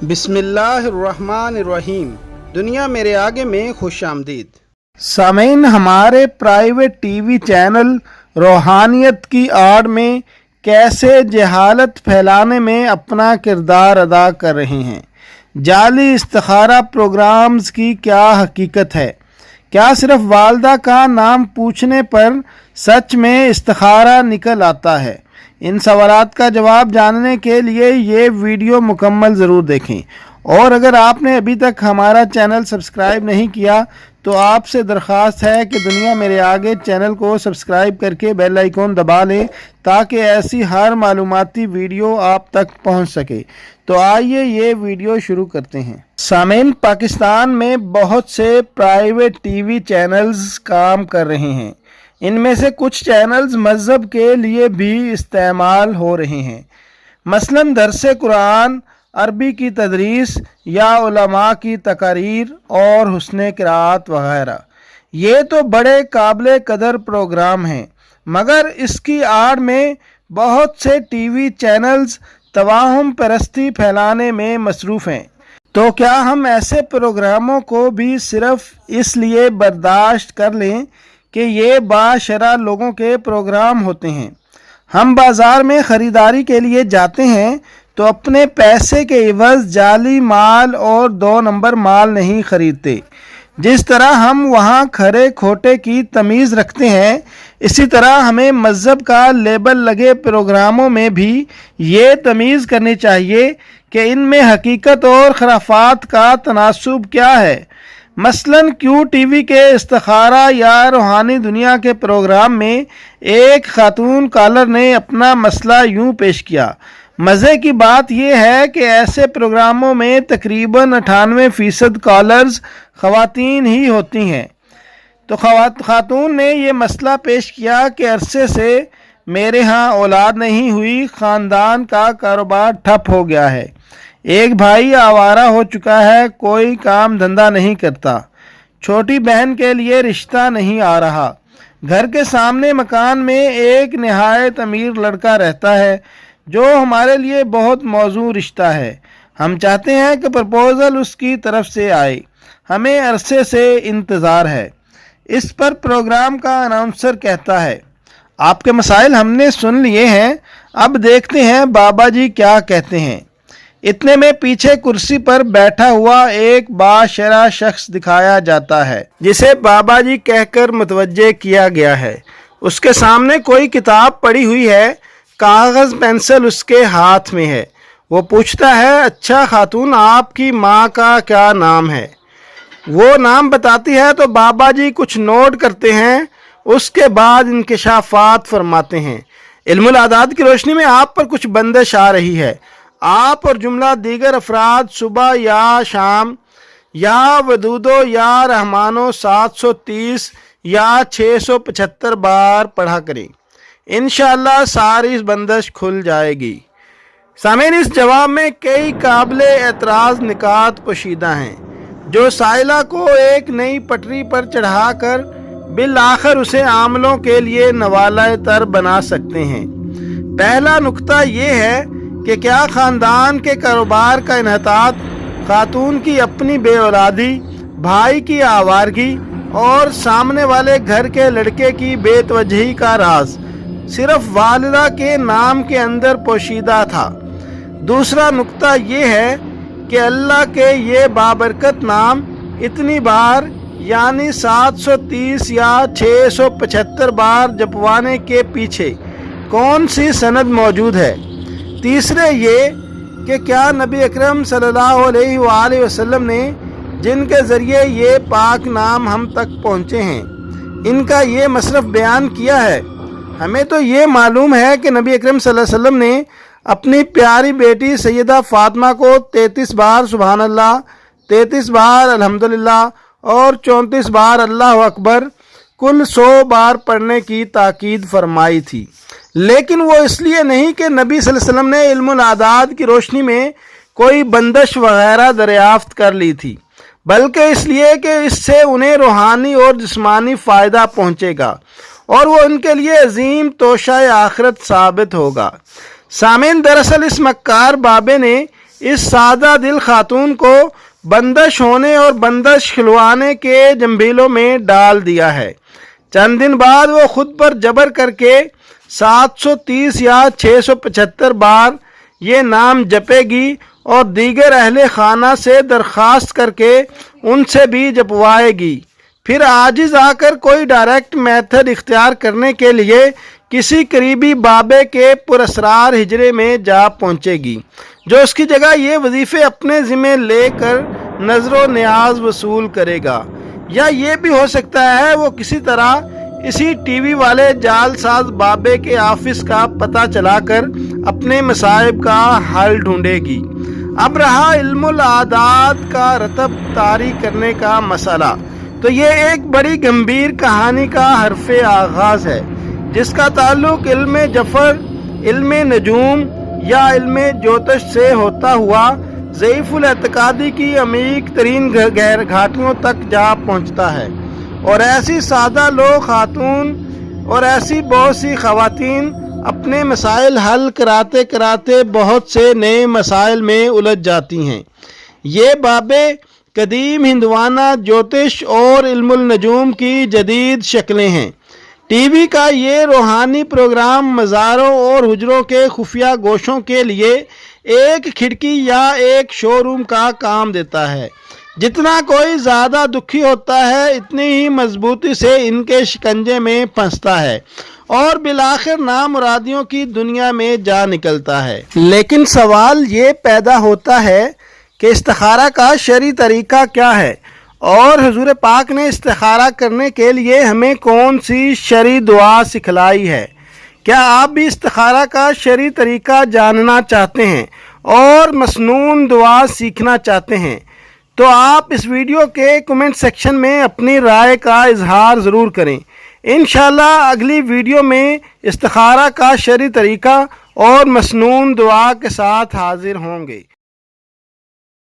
بسم اللہ الرحمن الرحیم۔ دنیا میرے آگے میں خوش آمدید۔ سامعین، ہمارے پرائیویٹ ٹی وی چینل روحانیت کی آڑ میں کیسے جہالت پھیلانے میں اپنا کردار ادا کر رہے ہیں۔ جعلی استخارہ پروگرامز کی کیا حقیقت ہے؟ کیا صرف والدہ کا نام پوچھنے پر سچ میں استخارہ نکل آتا ہے؟ ان سوالات کا جواب جاننے کے لیے یہ ویڈیو مکمل ضرور دیکھیں، اور اگر آپ نے ابھی تک ہمارا چینل سبسکرائب نہیں کیا تو آپ سے درخواست ہے کہ دنیا میرے آگے چینل کو سبسکرائب کر کے بیل آئیکن دبا لیں تاکہ ایسی ہر معلوماتی ویڈیو آپ تک پہنچ سکے۔ تو آئیے یہ ویڈیو شروع کرتے ہیں۔ سامعین، پاکستان میں بہت سے پرائیویٹ ٹی وی چینلز کام کر رہے ہیں۔ ان میں سے کچھ چینلز مذہب کے لیے بھی استعمال ہو رہے ہیں، مثلا درس قرآن، عربی کی تدریس یا علماء کی تقاریر اور حسن قرات وغیرہ۔ یہ تو بڑے قابل قدر پروگرام ہیں، مگر اس کی آڑ میں بہت سے ٹی وی چینلز توہم پرستی پھیلانے میں مصروف ہیں۔ تو کیا ہم ایسے پروگراموں کو بھی صرف اس لیے برداشت کر لیں کہ یہ باشرع لوگوں کے پروگرام ہوتے ہیں؟ ہم بازار میں خریداری کے لیے جاتے ہیں تو اپنے پیسے کے عوض جعلی مال اور 2 نمبر مال نہیں خریدتے۔ جس طرح ہم وہاں کھرے کھوٹے کی تمیز رکھتے ہیں، اسی طرح ہمیں مذہب کا لیبل لگے پروگراموں میں بھی یہ تمیز کرنی چاہیے کہ ان میں حقیقت اور خرافات کا تناسب کیا ہے۔ مثلا کیو ٹی وی کے استخارہ یا روحانی دنیا کے پروگرام میں ایک خاتون کالر نے اپنا مسئلہ یوں پیش کیا۔ مزے کی بات یہ ہے کہ ایسے پروگراموں میں تقریباً 98% کالرز خواتین ہی ہوتی ہیں۔ تو خاتون نے یہ مسئلہ پیش کیا کہ عرصے سے میرے ہاں اولاد نہیں ہوئی، خاندان کا کاروبار ٹھپ ہو گیا ہے، ایک بھائی آوارہ ہو چکا ہے، کوئی کام دھندہ نہیں کرتا، چھوٹی بہن کے لیے رشتہ نہیں آ رہا، گھر کے سامنے مکان میں ایک نہایت امیر لڑکا رہتا ہے جو ہمارے لیے بہت موزوں رشتہ ہے، ہم چاہتے ہیں کہ پرپوزل اس کی طرف سے آئے، ہمیں عرصے سے انتظار ہے۔ اس پر پروگرام کا اناؤنسر کہتا ہے، آپ کے مسائل ہم نے سن لیے ہیں، اب دیکھتے ہیں بابا جی کیا کہتے ہیں۔ اتنے میں پیچھے کرسی پر بیٹھا ہوا ایک باشرع شخص دکھایا جاتا ہے جسے بابا جی کہہ کر متوجہ کیا گیا ہے۔ اس کے سامنے کوئی کتاب پڑی ہوئی ہے، کاغذ پینسل اس کے ہاتھ میں ہے۔ وہ پوچھتا ہے، اچھا خاتون، آپ کی ماں کا کیا نام ہے؟ وہ نام بتاتی ہے تو بابا جی کچھ نوٹ کرتے ہیں، اس کے بعد انکشافات فرماتے ہیں۔ علم الاعداد کی روشنی میں آپ پر کچھ بندش آ رہی ہے۔ آپ اور جملہ دیگر افراد صبح یا شام یا ودودو یا رحمانو 730 یا 675 بار پڑھا کریں، انشاءاللہ ساری بندش کھل جائے گی۔ سامعین، اس جواب میں کئی قابل اعتراض نکات پوشیدہ ہیں جو سائلہ کو ایک نئی پٹری پر چڑھا کر بالآخر اسے عاملوں کے لیے نوالۂ تر بنا سکتے ہیں۔ پہلا نکتہ یہ ہے کہ کیا خاندان کے کاروبار کا انحطاط، خاتون کی اپنی بے اولادی، بھائی کی آوارگی اور سامنے والے گھر کے لڑکے کی بے توجہی کا راز صرف والدہ کے نام کے اندر پوشیدہ تھا؟ دوسرا نکتہ یہ ہے کہ اللہ کے یہ بابرکت نام اتنی بار یعنی 730 یا 675 بار جپوانے کے پیچھے کون سی سند موجود ہے؟ تیسرے یہ کہ کیا نبی اکرم صلی اللہ علیہ وآلہ وسلم نے جن کے ذریعے یہ پاک نام ہم تک پہنچے ہیں، ان کا یہ مصرف بیان کیا ہے؟ ہمیں تو یہ معلوم ہے کہ نبی اکرم صلی اللہ علیہ وسلم نے اپنی پیاری بیٹی سیدہ فاطمہ کو 33 بار سبحان اللہ، 33 بار الحمدللہ اور 34 بار اللہ اکبر کل 100 بار پڑھنے کی تاکید فرمائی تھی، لیکن وہ اس لیے نہیں کہ نبی صلی اللہ علیہ وسلم نے علم الاعداد کی روشنی میں کوئی بندش وغیرہ دریافت کر لی تھی، بلکہ اس لیے کہ اس سے انہیں روحانی اور جسمانی فائدہ پہنچے گا اور وہ ان کے لیے عظیم توشہ آخرت ثابت ہوگا۔ سامعین، دراصل اس مکار بابے نے اس سادہ دل خاتون کو بندش ہونے اور بندش کھلوانے کے جنبیلوں میں ڈال دیا ہے۔ چند دن بعد وہ خود پر جبر کر کے 730 یا 675 بار یہ نام جپے گی اور دیگر اہل خانہ سے درخواست کر کے ان سے بھی جپوائے گی۔ پھر عاجز آ کر کوئی ڈائریکٹ میتھڈ اختیار کرنے کے لیے کسی قریبی بابے کے پراسرار حجرے میں جا پہنچے گی، جو اس کی جگہ یہ وظیفے اپنے ذمہ لے کر نظر و نیاز وصول کرے گا۔ یا یہ بھی ہو سکتا ہے وہ کسی طرح اسی ٹی وی والے جال ساز بابے کے آفس کا پتہ چلا کر اپنے مصائب کا حل ڈھونڈے گی۔ اب رہا علم العادات کا رتب طاری کرنے کا مسئلہ، تو یہ ایک بڑی گمبھیر کہانی کا حرف آغاز ہے، جس کا تعلق علم جفر، علم نجوم یا علم جوتش سے ہوتا ہوا ضعیف الاعتقادی کی عمیق ترین گہر گھاٹیوں تک جا پہنچتا ہے، اور ایسی سادہ لوگ خاتون اور ایسی بہت سی خواتین اپنے مسائل حل کراتے کراتے بہت سے نئے مسائل میں الجھ جاتی ہیں۔ یہ بابے قدیم ہندوانہ جوتش اور علم النجوم کی جدید شکلیں ہیں۔ ٹی وی کا یہ روحانی پروگرام مزاروں اور حجروں کے خفیہ گوشوں کے لیے ایک کھڑکی یا ایک شو روم کا کام دیتا ہے۔ جتنا کوئی زیادہ دکھی ہوتا ہے اتنی ہی مضبوطی سے ان کے شکنجے میں پھنستا ہے اور بالآخر نامرادیوں کی دنیا میں جا نکلتا ہے۔ لیکن سوال یہ پیدا ہوتا ہے کہ استخارہ کا شرعی طریقہ کیا ہے، اور حضور پاک نے استخارہ کرنے کے لیے ہمیں کون سی شرعی دعا سکھلائی ہے؟ کیا آپ بھی استخارہ کا شرعی طریقہ جاننا چاہتے ہیں اور مسنون دعا سیکھنا چاہتے ہیں؟ تو آپ اس ویڈیو کے کمنٹ سیکشن میں اپنی رائے کا اظہار ضرور کریں۔ انشاءاللہ اگلی ویڈیو میں استخارہ کا شرعی طریقہ اور مسنون دعا کے ساتھ حاضر ہوں گے۔